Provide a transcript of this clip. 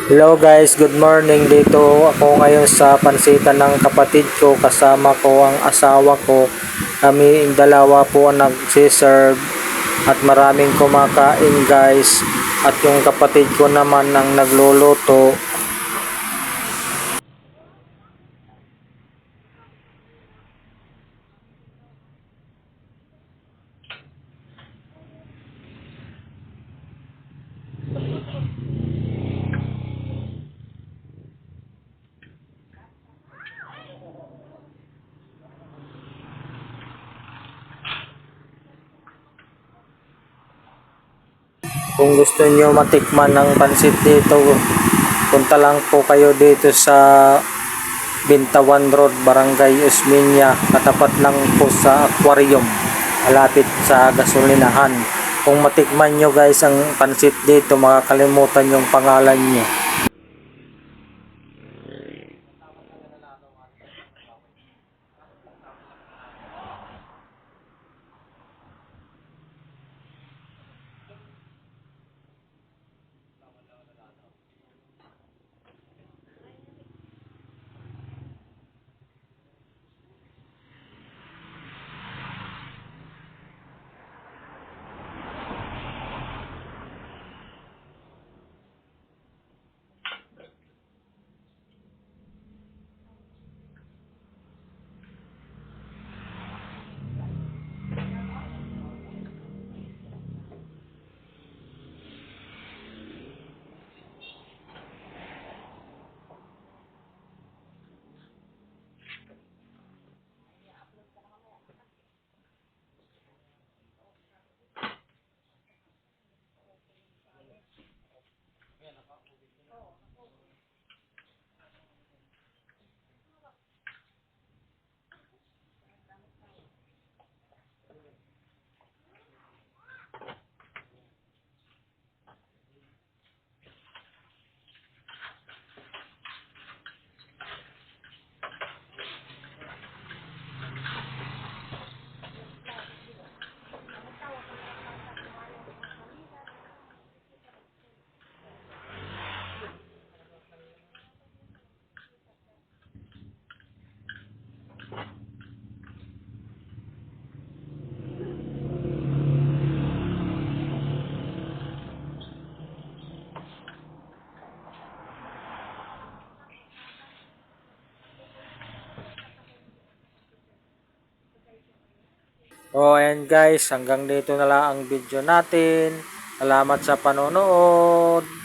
Hello guys, good morning. Dito ako ngayon sa pansitan ng kapatid ko. Kasama ko ang asawa ko. Kami dalawa po ang nagsiserve at maraming kumakain guys. At yung kapatid ko naman ang nagluluto. Kung gusto nyo matikman ng pansit dito, punta lang po kayo dito sa Bintawan Road, Barangay Osmeña, katapat lang po sa aquarium, malapit sa gasolinahan. Kung matikman nyo guys ang pansit dito, makakalimutan yung pangalan nyo. Ayan guys, hanggang dito na lang ang video natin. Salamat sa panonood.